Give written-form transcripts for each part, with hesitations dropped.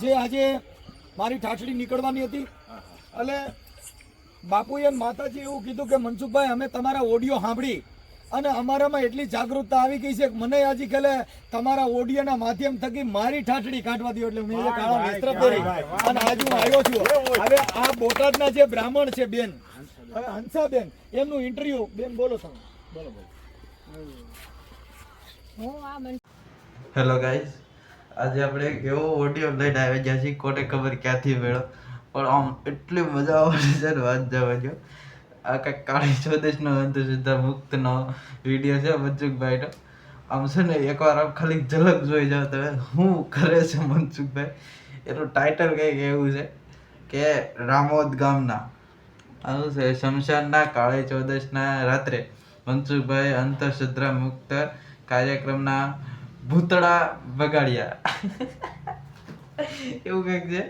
જે આજે મારી ઠાઠડી નીકળવાની હતી એટલે બાપુએ માતાજી એવું કીધું કે મનસુખભાઈ અમે તમારા ઓડિયો સાંભળી અને અમારામાં એટલી જાગૃતતા આવી ગઈ છે કે મને હજી કાલે તમારા ઓડિયોના માધ્યમ થકી મારી ઠાઠડી કાઢવા દો એટલે મેં કાળા વસ્ત્ર પહેરી અને આજે હું આવ્યો છું. હવે આ બોટાદના જે બ્રાહ્મણ છે બેન, હવે હંસાબેન, એમનું ઇન્ટરવ્યુ બેન બોલો તમે. બોલો હેલો ગાઈઝ, આજે આપણે એક એવો ઓડિયો લઈને આવી ગયા છીએ, કોને ખબર ક્યાંથી મેળો, પણ આમ એટલી મજા આવે છે ને વાત જવા દો. આ કંઈક કાળી ચૌદશનો અંધશ્રદ્ધા મુક્તનો વિડીયો છે મનસુખભાઈનો. આમ છે ને એકવાર આમ ખાલી ઝલક જોઈ જાવ તમે શું કરે છે મનસુખભાઈ. એનું ટાઇટલ કંઈક એવું છે કે રામોદ ગામના આવું છે શમશાનના કાળી ચૌદશના રાત્રે મનસુખભાઈ અંધશ્રદ્ધા મુક્ત કાર્યક્રમના ભૂતળા બગાડ્યા એવું કંઈક છે.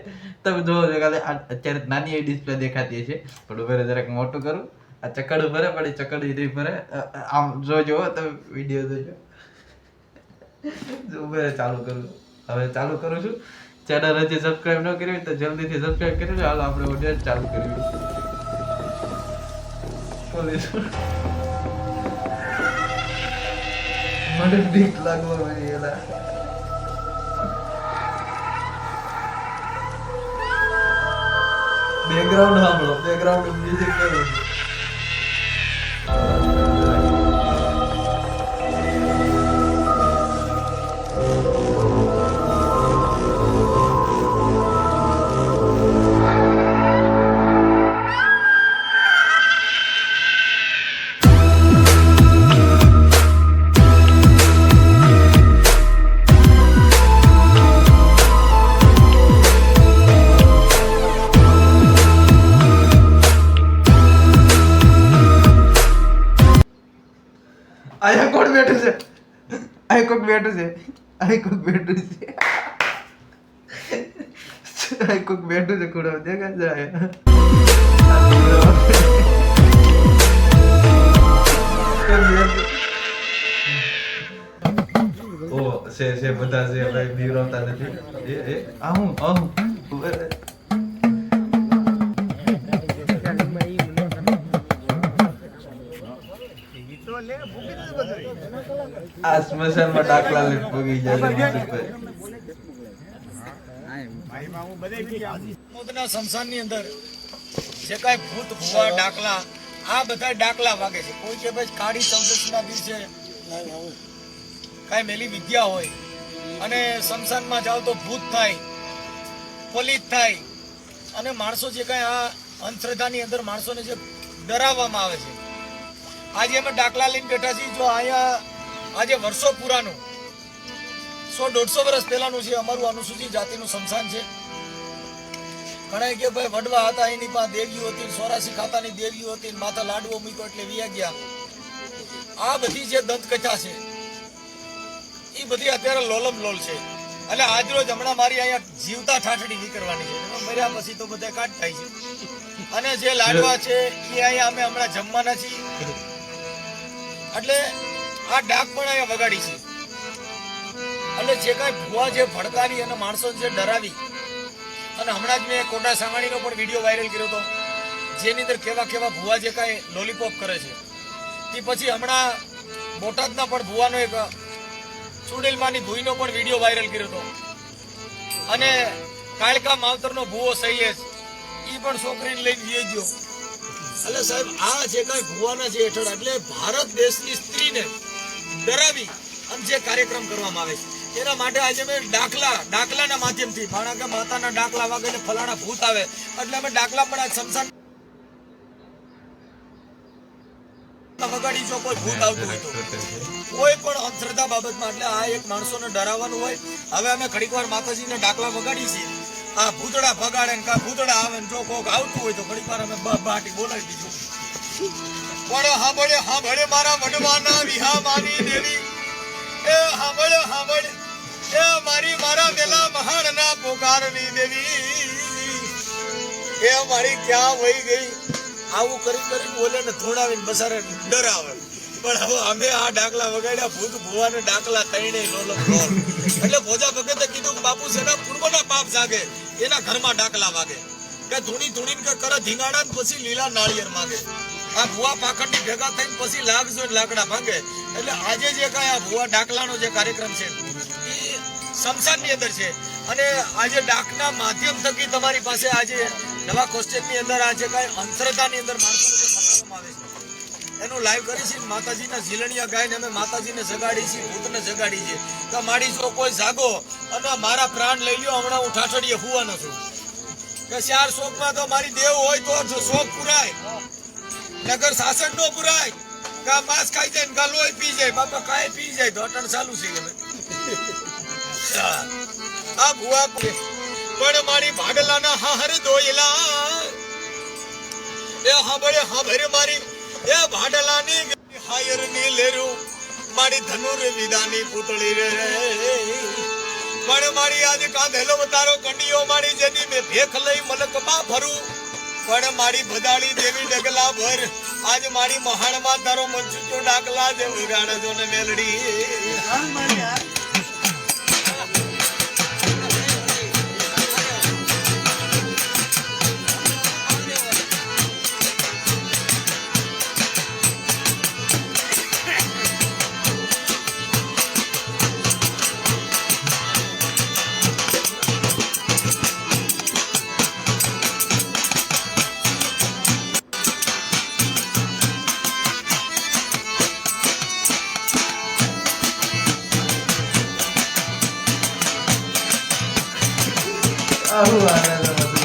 તમે જોવો છો કાલે અત્યારે નાની એવી ડિસ્પ્લે દેખાતી છે, પણ ઉભરે જરાક મોટું કરું. આ ચકડું ભરે પણ ચકડી નહીં ભરે. આમ જોજો તમે વિડીયો જોજો. ઉભરે ચાલુ કરું, હવે ચાલુ કરું છું. ચેનલ હજી સબસ્ક્રાઇબ ન કરી હોય તો જલ્દીથી સબસ્ક્રાઇબ કરી લો. હાલો આપણે ઓડિયો ચાલુ કરીએ. મને બીક લાગવા મળી એલા. બેકગ્રાઉન્ડ સાંભળો, બેકગ્રાઉન્ડ મ્યુઝિક કેવું છે. અહીંયા કોણ બેઠું છે? અહીં કોક બેઠું છે, અહીં કોક બેઠું છે, અહીં કોક બેઠું છે. કુડો દેખાય છે. ઓ છે બધા છે ભાઈ, બીવરાવતા નથી. એ આવું આ સ્મશાનમાં દાખલા લઈને પગી જાય શમશાનની અંદર જે કાંઈ ભૂત ભુવા ડાકલા, આ બધા ડાકલા વાગે છે. કોઈ કે ભાઈ કાળી ચૌદશના દિવસે કાંઈ મેલી વિદ્યા હોય અને શમશાનમાં જાઓ તો ભૂત થાય, પલિત થાય અને માણસો જે કાંઈ આ અંધશ્રદ્ધાની અંદર માણસોને જે ડરાવવામાં આવે છે. આજે અમે ડાકલા લઈને બેઠા છીએ. જો અહીંયા આજે વર્ષો પુરાનું 100-150 વર્ષ પહેલાનું છે અમારું અનુસૂચિત જાતિનું શમશાન છે. ઘણા કે ભાઈ વડવા હતા, એની પાસે દેવીઓ હતી, 84 ખાતાની દેવીઓ હતી, માથા લાડવો મૂક્યો એટલે વિયા ગયા. આ બધી જે દંતકથા છે એ બધી અત્યારે લોલમ લોલ છે. એટલે આજરોજ હમણાં મારી અહીંયા જીવતા ઠાઠડી નીકળવાની છે. મર્યા પછી તો બધા કાટ થાય છે. અને જે લાડવા છે એ અહીંયા અમે હમણાં જમવાના છીએ. એટલે આ ડાક પણ અહીંયા વગાડી છે. એટલે જે કાંઈ ભુવા જે ભડકાવી અને માણસો જે ડરાવી, અને હમણાં જ મેં કોટા સાંગાણીનો પણ વિડીયો વાયરલ કર્યો હતો, જેની અંદર કેવા કેવા ભુવા જે કાંઈ લોલીપોપ કરે છે. તે પછી હમણાં બોટાદના પણ ભુવાનો એક ચુડેલમાની ભૂઈનો પણ વિડીયો વાયરલ કર્યો હતો. અને કાળકા માવતરનો ભુવો શૈલેષ એ પણ છોકરીને લઈને જઈ ગયો. એટલે સાહેબ આ જે કાંઈ ભુવાના છે હેઠળ, એટલે ભારત દેશની સ્ત્રીને ડરાવી અને જે કાર્યક્રમ કરવામાં આવે છે એના માટે આજે અમે ડાકલાના માધ્યમથી, માણા કે માતાના ડાકલા વાગે ને ફલાણા ભૂત આવે એટલે અમે ડાકલા પણ આ શમશાન વગાડી. જો કોઈ ભૂત આવતું હોય તો કોઈ પણ અંધશ્રદ્ધા બાબતમાં, એટલે આ એક માણસોને ડરાવવાનું હોય. હવે અમે ઘડીક વાર માતાજીના ડાકલા વગાડી છીએ. આ ભૂતડા ભગાડે ને કા ભૂતડા આવે ને જો કોક આવતું હોય તો ઘડીક વાર અમે બાટી બોલાવી દીધું. પણ હાંભળે મારા વડવાના વિહામાની દેવી, એ હાંભળ એ મારા વેલા મહાણના પોકારની દેવી, એ મારી ક્યાં વહી ગઈ. આવું કરી બોલે ને ધોણાવીને બસારે ડરાવે. પણ હવે અમે આ ડાકલા વગાડ્યા ભૂત ભુવાને ડાકલા તઈને લોલમ લોલ. એટલે ભોજા ભગતે કીધું કે બાપુ સેના પૂર્વના પાપ જાગે એના ઘરમાં ડાકલા વાગે કે ધૂણી ધૂણીને કે કરે ધીંગાડા ને પછી લીલા નાળિયેર માંગે. આ ભુવા પાખંડી ભેગા થઈને પછી લાગજો ને લાકડા માંગે. એટલે આજે જે કાંઈ આ ભુવા ડાકલાનો જે કાર્યક્રમ છે એ શમશાનની અંદર છે. અને આજે ડાકના માધ્યમ થકી તમારી પાસે આજે નવા કોસ્ટેકની અંદર આજે કાંઈ અંધશ્રદ્ધાની અંદર માણસોને જે ખતરવામાં આવે છે એનું લાઈવ કરી છે. માતાજીના ઝીલણિયા ગાઈને અમે માતાજીને જગાડી છીએ, ભૂતને જગાડી છે કે માડી જો કોઈ જાગો અને મારા પ્રાણ લઈ લ્યો, હમણાં હું ઠાઠડીએ હુવાનો છું કે 4 શોકમાં તો મારી દેવ હોય તો શોક પુરાય, નગર શાસન નો પુરાય. કા માંસ ખાઈ જાય ને કા લોહી પી જાય, બાપા કાય પી જાય તો અટણ ચાલુ છે હવે. આ ભુવા પણ મારી ભાડલાના હાહર દોયલા એ હાબરે મારી એ ભાડલાની હાયર ની લેરું મારી ધનુર વિદાની પુતળી રે. પણ મારી આજ કાંધેલો તારો કંડિયો મારી જેની મે ભેખ લઈ મલકમાં ભરું. પણ મારી ભદાળી દેવી ડગલા ભર આજ મારી મહાણમાં તારો મનસુચો ડાકલા જે ઉગાડજો ને મેલડી. આવું આવે છે બધું.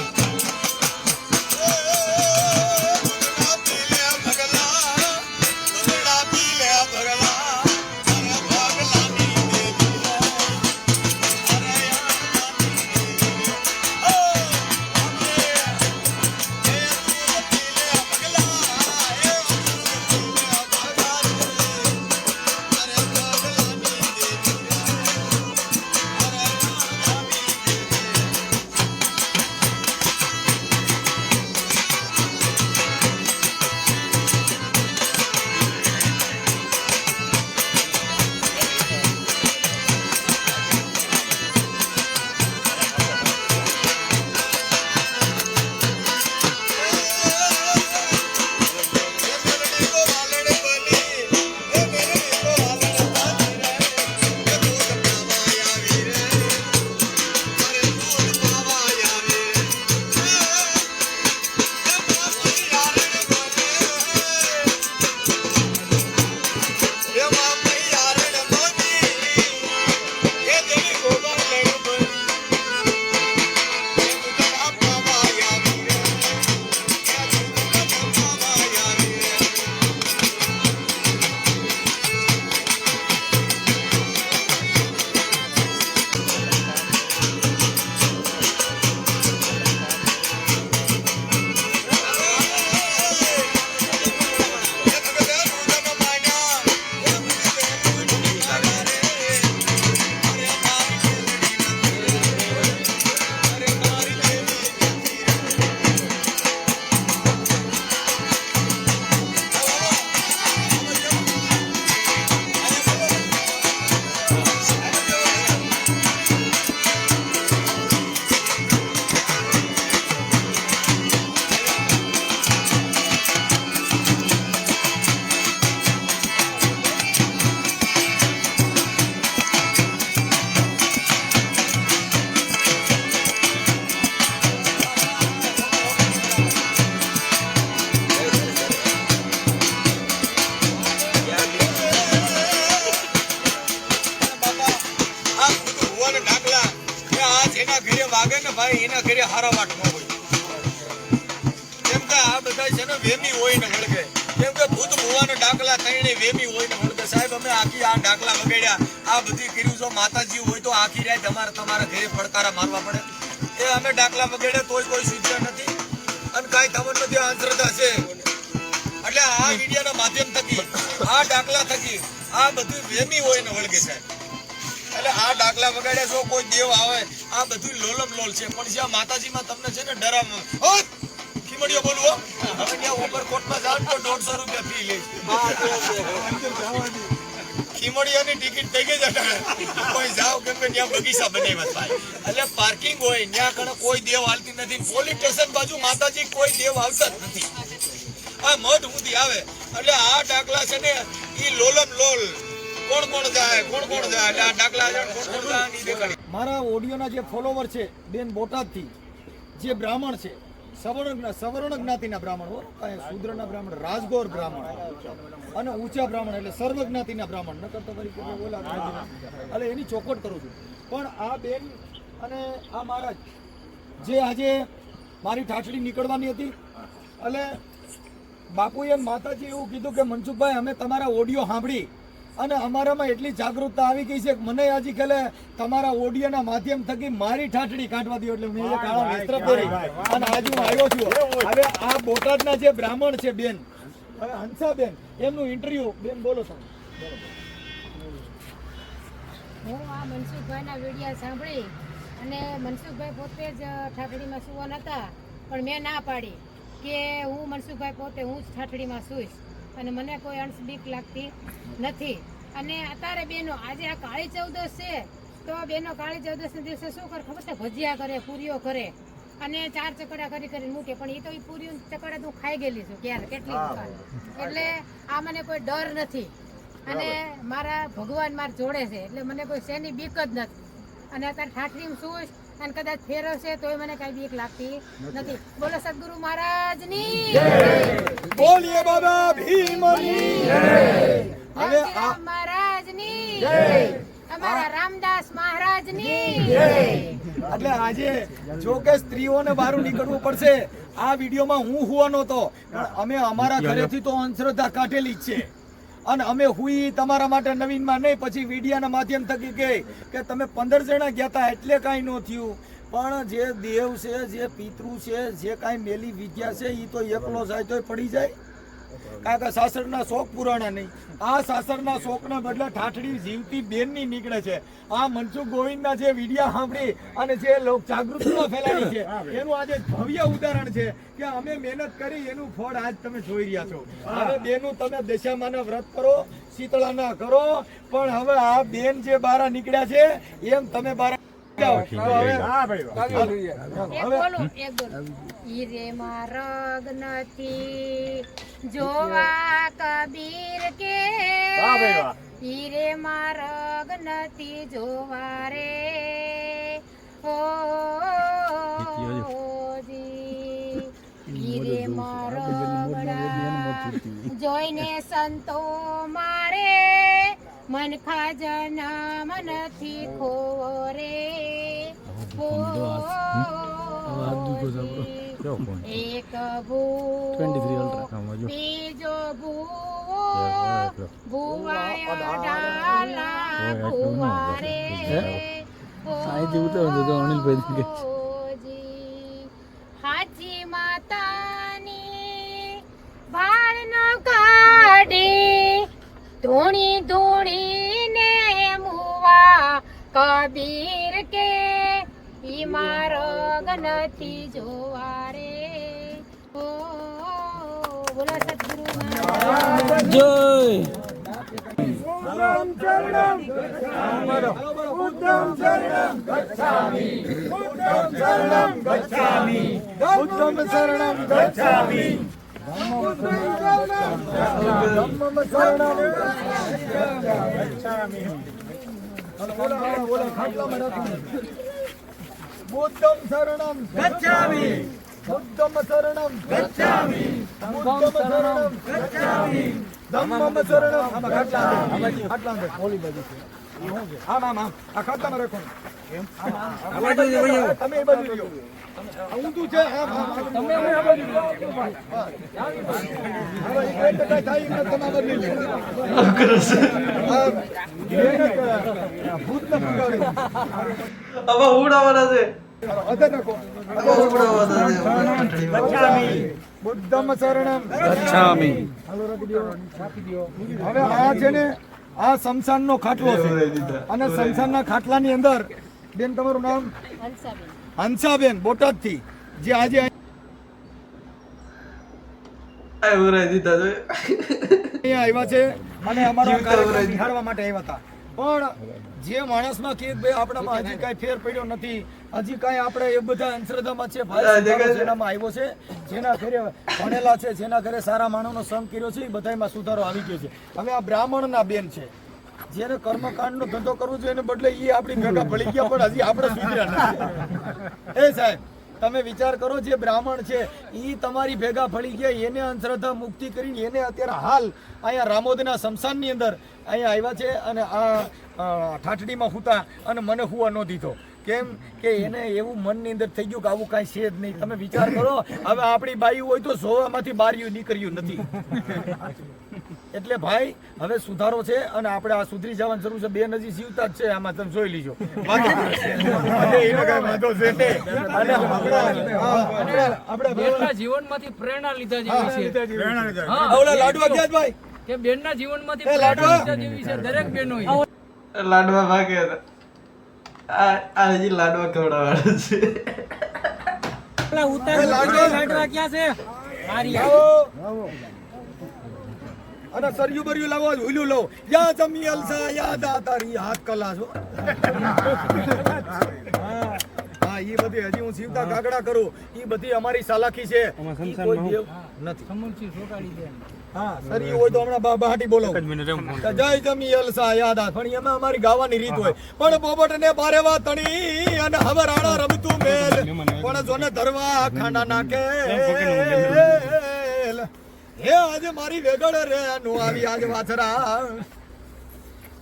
વાગે ને ભાઈ એના ઘરે હારા વાટ ન હોય. કેમ કે આ બધા છે ને વેમી હોય ને વળગે. કેમ કે ભૂત ભુવાના ડાકલા તઈને વેમી હોય ને વળગે. સાહેબ અમે આખી આ ડાકલા વગાડ્યા, આ બધી કર્યું. જો માતાજી હોય તો આખી રાત તમારા ઘરે પડકારા મારવા પડે. એ અમે ડાકલા વગાડ્યા તોય કોઈ સુધ્યા નથી અને કાંઈ તમને નથી અંધશ્રદ્ધા છે. એટલે આ મીડિયાના માધ્યમ થકી આ ડાકલા થકી આ બધું વેમી હોય ને વળગે સાહેબ. એટલે આ ડાકલા વગાડ્યા છો કોઈ દેવ આવે આ બધું લોલમ લોલ છે. પણ જ્યાં માતાજીમાં તમને છે ને ડરાવ ખીમડીઓ બોલું હો. હવે ત્યાં ઉપરકોટમાં જાવ ને તો 150 રૂપિયા ફી લે. ખીમડીઓની ટિકિટ થઈ ગઈ છે અટાણે. કોઈ જાવ કેમ કે ત્યાં બગીચા બનાવ્યા થાય. એટલે પાર્કિંગ હોય ત્યાં કણે કોઈ દેવ હાલતી નથી. પોલીસ સ્ટેશન બાજુ માતાજી કોઈ દેવ આવતા જ નથી. આ મઠ સુધી આવે એટલે આ ડાકલા છે ને ઈ લોલમ લોલ કોણ જાય એટલે આ ડાકલા છે કોણ જાય ઈ દેખાડી. મારા ઓડિયોના જે ફોલોવર છે બેન બોટાદથી જે બ્રાહ્મણ છે સવર્ણ જ્ઞાતિના બ્રાહ્મણ હો, શૂદ્રના બ્રાહ્મણ, રાજગોર બ્રાહ્મણ અને ઊંચા બ્રાહ્મણ એટલે સર્વ જ્ઞાતિના બ્રાહ્મણ નકર તો ફરી કોઈ ઓલા એટલે એની ચોખવટ કરું છું. પણ આ બેન અને આ મહારાજ જે આજે મારી ઠાઠડી નીકળવાની હતી એટલે બાપુએ માતાજી એવું કીધું કે મનસુખભાઈ અમે તમારા ઓડિયો સાંભળી અને અમારામાં એટલી જાગૃતતા આવી ગઈ છે કે મને હજી ખેલે તમારા ઓડિયોના માધ્યમ થકી મારી ઠાઠડી કાઢવા દો એટલે મેં કાળા વસ્ત્ર પહેરી અને આજે હું આવ્યો છું. હવે આ બોટાદના જે બ્રાહ્મણ છે બેન હવે હંસાબેન એમનું ઇન્ટરવ્યુ બેન બોલો છો. હું આ મનસુખભાઈના વિડીયો સાંભળી અને મનસુખભાઈ પોતે જ ઠાઠડીમાં સુવાના હતા પણ મેં ના પાડી કે હું મનસુખભાઈ પોતે હું જ ઠાઠડીમાં સૂઈશ અને મને કોઈ અંશ બીક લાગતી નથી. અને અત્યારે બેનો આજે આ કાળી ચૌદશ છે તો બેનો કાળી ચૌદશના દિવસે શું કરે ખબર છે? ભજીયા કરે, પૂરીઓ કરે અને 4 ચકડા કરીને મૂકે. પણ એ તો એ પૂરી ચકડા હું ખાઈ ગયેલી છું ક્યારે કેટલી દુકાન. એટલે આ મને કોઈ ડર નથી અને મારા ભગવાન માર જોડે છે એટલે મને કોઈ શેની બીક જ નથી. અને અત્યારે ઠાઠડીમાં સૂઈશ અને કદાચ ફેરવશે તોય મને કઈ બીક લાગતી નથી. બોલો સદગુરુ મહારાજની જય. બોલીએ બાબા ભીમની જય. હવે મહારાજની જય. અમારા રામદાસ મહારાજની જય. એટલે આજે જો કે સ્ત્રીઓને બહાર નીકળવું પડશે. આ વિડીયોમાં હું હુવાનો હતો પણ અમે અમારા ઘરેથી તો અંધશ્રદ્ધા કાઢેલી જ છે અને અમે હુઈ તમારા માટે નવીનમાં નહીં. પછી વિડીયાના માધ્યમ થકી કહે કે તમે 15 જણા ગયા હતા એટલે કાંઈ ન થયું. પણ જે દેવ છે, જે પિતૃ છે, જે કાંઈ મેલી વિદ્યા છે એ તો એકલો જાય તોય પડી જાય. કારણ કે સાસરના શોખ પુરાણા નહીં. આ સાસરના શોખના બદલે ઠાઠડી જીવતી બેનની નીકળે છે. આ મનસુખ ગોવિંદના જે વિડીયા સાંભળી અને જે લોક જાગૃતિમાં ફેલાવી છે એનું આજે ભવ્ય ઉદાહરણ છે કે અમે મહેનત કરી એનું ફળ આજ તમે જોઈ રહ્યા છો. હવે બેનું તમે દશામાના વ્રત કરો, શીતળાના કરો પણ હવે આ બેન જે બારા નીકળ્યા છે એમ તમે બારા હીરેમાં રગ નથી જોવા કબીર કે હીરેમાં રગ નથી જોવા રે હીરેમાં રગડા જોઈને સંતો મારે મન ખાજના મનથી ખોરે એક ભૂવો બીજો ભૂવો ભૂવાયા ડાલા ભૂવારે હાજી માતાની ભાળ ન કાઢી ધૂણી ધૂણીને મુવા કબીર કે ઈ મારો નથી જોવા રે. બોલો સદગુરુ મહારાજ જય. ઉત્તમ શરણમ ગચ્છામિ, ઉત્તમ શરણમ ગચ્છામિ, ઉત્તમ શરણમ ગચ્છામિ, ધમ્મમ શરણમ ગચ્છામિ. बुद्धं शरणं गच्छामि, बुद्धं शरणं गच्छामि, बुद्धं शरणं गच्छामि, धम्मं शरणं गच्छामि. આટલા બોલી બાજુ છે. આમ આમ આમ આ ખાતામાં રાખો એમ. આ બાજુ તમે એ બાજુ લ્યો. ઊંધું છે આમ આમ તમે આ બાજુ લ્યો. હવે એક ટકા થાય ને તમે બાજુ લ્યો. ભૂત ન પકડે. હવે ઉડાવવાના છે. બુદ્ધમ શરણમ ગચ્છામિ. હવે આ છે ને આ શમશાનનો ખાટલો છે અને શમશાનના ખાટલાની અંદર બેન તમારું નામ હંસાબેન હંસાબેન બોટાદથી જે આજે આ ઉરાઈ દીધા તો અહીંયા આવ્યા છે અને અમારો જીવતા કાર્યક્રમ ઉરાઈ નિહાળવા માટે આવ્યા હતા. પણ જે માણસમાં કે ભાઈ આપણામાં હજી કાંઈ ફેર પડ્યો નથી, હજી કાંઈ આપણે એ બધા અંધશ્રદ્ધામાં છે, ભાઈ સુધારો જેનામાં આવ્યો છે, જેના ઘરે ભણેલા છે, જેના ઘરે સારા માણસનો સંગ કર્યો છે, એ બધામાં સુધારો આવી ગયો છે. હવે આ બ્રાહ્મણના બેન છે, જેને કર્મકાંડનો ધંધો કરવો જોઈએ એને બદલે એ આપણી ભેગા ભળી ગયા, પણ હજી આપણે સુધર્યા નથી. એ સાહેબ તમે વિચાર કરો, જે બ્રાહ્મણ છે એ તમારી ભેગા ભળી ગયા, એને અંધશ્રદ્ધા મુક્તિ કરીને એને અત્યારે હાલ અહીંયા રામોદના સ્મશાનની અંદર અહીંયા આવ્યા છે અને આ ઠાઠડીમાં સૂતા અને મને હુવા ન દીધો. કેમ કે એને એવું મનની અંદર થઈ ગયું કે આવું કાંઈ છે જ નહીં. તમે વિચાર કરો, હવે આપણી બાઈ હોય તો જોવામાંથી બારીયું નીકળ્યું નથી. એટલે ભાઈ હવે સુધારો છે અને આપણે આ સુધરી જવાની જરૂર છે. બેન હજી જીવતા જ છે, આમાં તમે જોઈ લીજો. બેનના જીવનમાંથી પ્રેરણા લીધા જેવી છે. લાડવા ક્યાં ભાઈ કે બેનના જીવનમાંથી પ્રેરણા લીધા જેવી છે દરેક બહેનોએ. લાડવા ભાગે આ હજી લાડવા ખવડાવવાના છે. લાડવા ક્યાં છે? અને સરયુ બર્યું લાવો, હુલ્યું લો. યા જમી અલસા યા દાતારી હાથ કલા છો. હા એ બધી હજી હું જીવતા કાગડા કરું, એ બધી અમારી સાલાકી છે. ઈ કોઈ દેવ નથી. સમુચી સોટાડી દે. હા સરયુ હોય તો હમણાં બાહાટી બોલો. જય જમી અલસા યાદ આ. પણ એમાં અમારી ગાવાની રીત હોય. પણ પોપટ ને બારેવા તણી અને હવે રાણા રમતું મેલ, પણ જોને ધરવા ખાના નાખે. હે આજે મારી વેગળ રે નો આવી આજ વાછરા.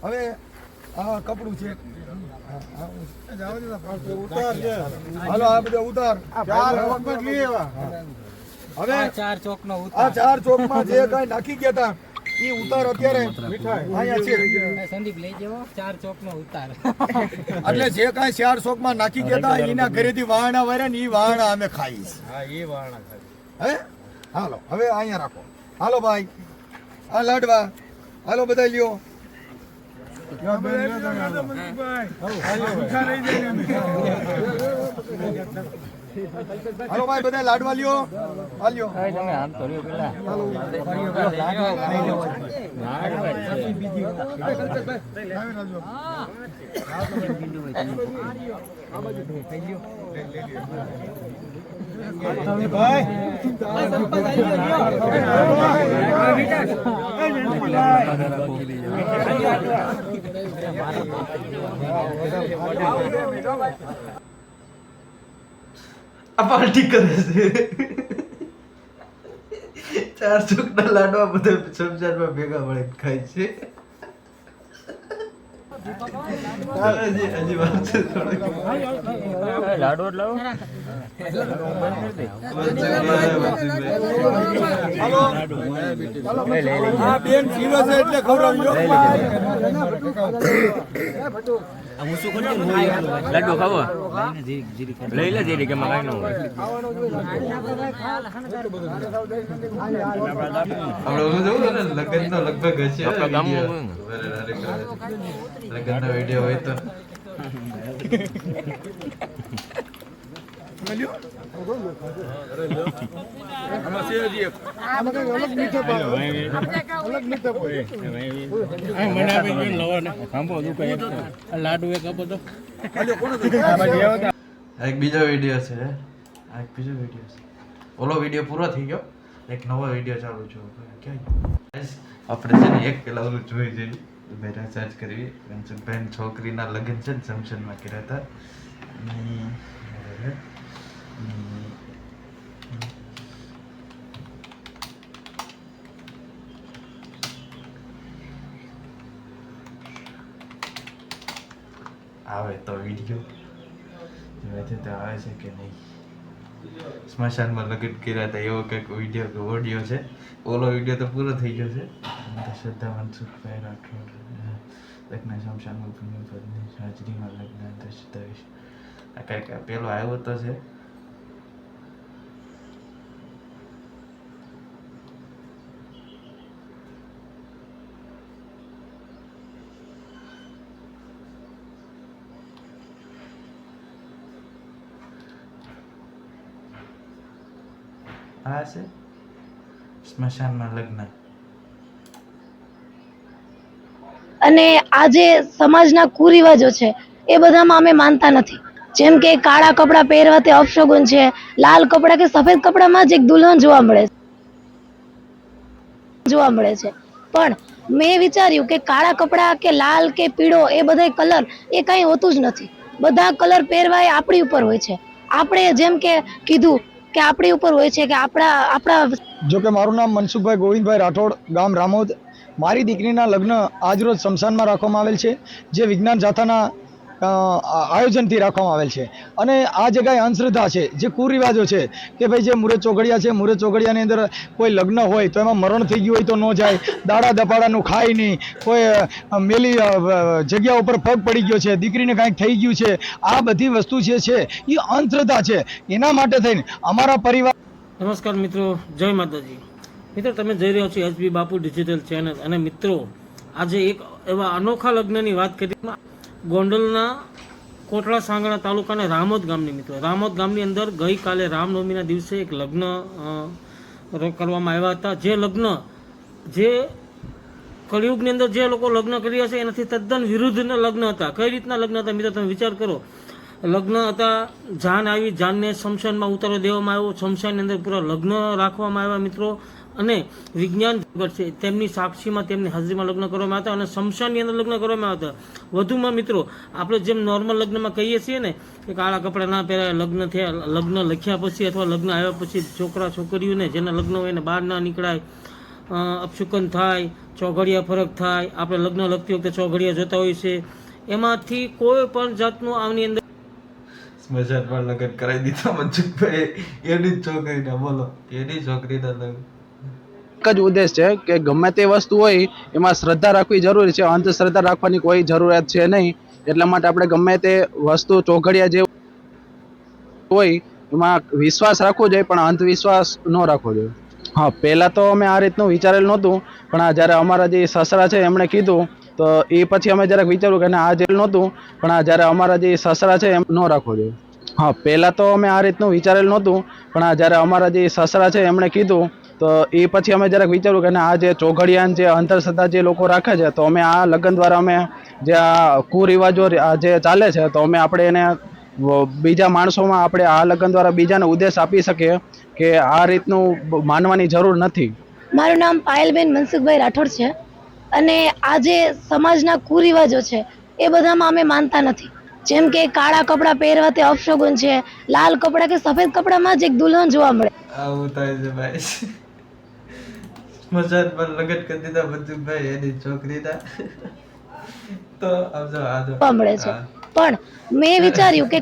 હવે આ કપડું છે, હાલો આ બધા ઉતાર. હવે ચાર ચોક નો આ 4 ચોકમાં જે કઈ નાખી ગયા હતા એ ઉતાર અત્યારે અહીંયા છે. સંદીપ લઈ જવો 4 ચોક નો ઉતાર. એટલે જે કઈ 4 ચોકમાં નાખી ગયા હતા એના ઘરેથી વાહણા વાર્યા ને એ વાહણા અમે ખાઈશ. હે હાલો હવે અહીંયા રાખો. હાલો ભાઈ આ લાડવા હાલો બધા લ્યો. હાલો ભાઈ બધા લાડવા લ્યો. હાલ્યો આ પાર્ટી કરે છે. 4 ચોકના લાડવા બધા સમજારમાં ભેગા મળે ખાય છે. હજી વાત છે લાડવો લાવો. આ બેન જીવે છે એટલે ખવડાવ્યો. લાડુ ખાવો લઈ લે જેરી કે મગાઈ નો હોય આપણે ઓલું જવું ને લગ્ન તો લગભગ હશે આપણા ગામમાં લગ્ન નો વિડીયો હોય તો લાડુ એક આપો તો. એક બીજો વિડીયો છે. આ એક બીજો વિડીયો છે. ઓલો વિડીયો પૂરો થઈ ગયો, એક નવો વિડીયો ચાલુ છે. ક્યાં આપણે છે ને એક પેલા ઓલું જોઈ જઈએ મેં સર્ચ કરવી. મનસુખભાઈ છોકરીના લગ્ન છે ને જંક્શનમાં કર્યા હતા. આવે તો વિડીયો જોવાથી તો આવે છે કે નહીં. સ્મશાનમાં લગ્ન કર્યા હતા એવો કંઈક વિડીયો કે ઓડિયો છે. ઓલો વિડીયો તો પૂરો થઈ ગયો છે. શ્રદ્ધા મનસુખભાઈ રાઠોડ લગ્ન સ્મશાનમાં હાજરીમાં લગ્ન દસ્તાવેજ આ કંઈક પેલો આવ્યો તો છે. આ છે સ્મશાનમાં લગ્ન. અને આ જે સમાજના કુરિવાજો છે એ બધામાં અમે માનતા નથી. જેમ કે કાળા કપડાં પહેરવાથી અપશગુન છે, લાલ કપડાં કે સફેદ કપડામાં જ એક દુલ્હન જોવા મળે છે. પણ મેં વિચાર્યું કે કાળા કપડાં કે લાલ કે પીળો એ બધા કલર એ કાંઈ હોતું જ નથી. બધા કલર પહેરવા એ આપણી ઉપર હોય છે. આપણે જેમ કે કીધું કે આપણી ઉપર હોય છે કે આપણા જો કે મારું નામ મનસુખભાઈ ગોવિંદભાઈ રાઠોડ, ગામ રામોદ. મારી દીકરીના લગ્ન આજરોજ સ્મશાનમાં રાખવામાં આવેલ છે, જે વિજ્ઞાન જાથાના આયોજનથી રાખવામાં આવેલ છે. અને આ જે કાંઈ અંધશ્રદ્ધા છે, જે કુરિવાજો છે કે ભાઈ જે મુહૂર્ત ચોઘડિયા છે, મુહૂર્ત ચોઘડિયાની અંદર કોઈ લગ્ન હોય તો એમાં મરણ થઈ ગયું હોય તો ન જાય, દાડા દપાડાનું ખાય નહીં, કોઈ મેલી જગ્યા ઉપર પગ પડી ગયો છે, દીકરીને કાંઈક થઈ ગયું છે, આ બધી વસ્તુ જે છે એ અંધશ્રદ્ધા છે. એના માટે થઈને અમારા પરિવાર. નમસ્કાર મિત્રો, જય માતાજી. મિત્રો તમે જોઈ રહ્યા છો એચબી બાપુ ડિજિટલ ચેનલ. અને મિત્રો આજે એક એવા અનોખા લગ્નની વાત કરી. ગોંડલના કોટડા સાંગણા તાલુકાના રામોદ ગામની મિત્રો, રામોદ ગામની અંદર ગઈકાલે રામનવમીના દિવસે એક લગ્ન કરવામાં આવ્યા હતા. જે લગ્ન જે કળિયુગની અંદર જે લોકો લગ્ન કર્યા છે એનાથી તદ્દન વિરુદ્ધના લગ્ન હતા. કઈ રીતના લગ્ન હતા મિત્રો તમે વિચાર કરો. લગ્ન હતા, જાન આવી, જાનને શમશાનમાં ઉતારો દેવામાં આવ્યો, શમશાનની અંદર પૂરા લગ્ન રાખવામાં આવ્યા મિત્રો. અને વિજ્ઞાન જગત છે તેમની સાક્ષીમાં તેમની હાજરીમાં લગ્ન કરવામાં આવતા અને શમશાનની અંદર લગ્ન કરવામાં આવતા. વધુમાં મિત્રો આપણે જેમ નોર્મલ લગ્નમાં કહીએ છીએ ને કે કાળા કપડાં ના પહેરાય, લગ્ન લખ્યા પછી અથવા લગ્ન આવ્યા પછી છોકરા છોકરીઓને જેના લગ્ન હોય એને બહાર ના નીકળાય, અપશુકન થાય, ચોઘડિયા ફરક થાય. આપણે લગ્ન લખતી વખતે ચોઘડિયા જોતા હોય છે, એમાંથી કોઈ પણ જાતનું આની અંદર સ્મશાનમાં લગ્ન કરાવી દીધા મનસુખભાઈ. એની જ છોકરીને, બોલો, એની છોકરીના લગ્ન. એક જ ઉદ્દેશ છે કે ગમે તે વસ્તુ હોય એમાં શ્રદ્ધા રાખવી જરૂરી છે, અંધશ્રદ્ધા રાખવાની કોઈ જરૂરિયાત છે નહીં. એટલા માટે આપણે ગમે તે વસ્તુ ચોઘડિયા જે હોય એમાં વિશ્વાસ રાખવો જોઈએ, પણ અંધવિશ્વાસ ન રાખવો જોઈએ. હા, પહેલાં તો અમે આ રીતનું વિચારેલું નહોતું, પણ આ જ્યારે અમારા જે સસરા છે એમણે કીધું તો એ પછી અમે જરાક વિચાર્યું કે આ જેલ નહોતું, પણ આ જ્યારે અમારા જે સસરા છે એમ ન રાખવો જોઈએ. હા, પહેલાં તો અમે આ રીતનું વિચારેલું નહોતું, પણ આ જ્યારે અમારા જે સસરા છે એમણે કીધું તો એ પછી અમે જરાક વિચાર્યું કે આ જે ચોઘડિયાન જે અંધશ્રદ્ધા જે લોકો રાખે છે, તો અમે આ લગ્ન દ્વારા અમે જે આ કુરિવાજો જે ચાલે છે તો અમે આપણે એને બીજા માણસોમાં આપણે આ લગ્ન દ્વારા બીજાને ઉદ્દેશ આપી શકીએ કે આ રીતનું માનવાની જરૂર નથી. મારું નામ પાયલબેન મનસુખભાઈ રાઠોડ છે. અને આ જે સમાજના કુરિવાજો છે એ બધામાં અમે માનતા નથી. જેમ કે કાળા કપડાં પહેરવાથી અપશગુન છે, લાલ કપડાં કે સફેદ કપડામાં જ એક દુલ્હન જોવા મળે. આવું થાય છે ભાઈ. સ્મશાનમાં લગ્ન કરી દીધા મનસુખભાઈ એની છોકરીના. તો જોવા મળે છે. પણ મેં વિચાર્યું કે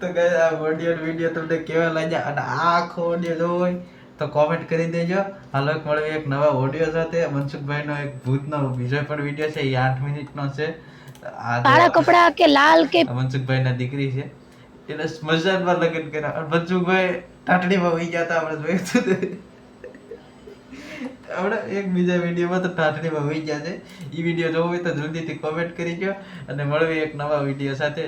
તો ગાઈસ આ વિડીયો તમને કેવા લાગ્યા અને આ આખો ઓડિયો જોવો હોય તો કોમેન્ટ કરી દેજો. હાલો મળીએ એક નવા ઓડિયો સાથે. મનસુખભાઈનો એક ભૂતનો બીજો પણ વિડીયો છે, એ 8 મિનિટનો છે. કાળા કપડાં કે લાલ કે મનસુખભાઈના દીકરી છે, એને સ્મશાનમાં લગ્ન કર્યા. મનસુખભાઈ ટાટડીમાં વહી ગયા હતા, આપણે જોયું હતું. આપણે એક બીજા વિડીયોમાં તો ટાટડીમાં વહી ગયા છે. એ વિડીયો જોવો હોય તો જલ્દીથી કોમેન્ટ કરી દો અને મળવી એક નવા વિડીયો સાથે.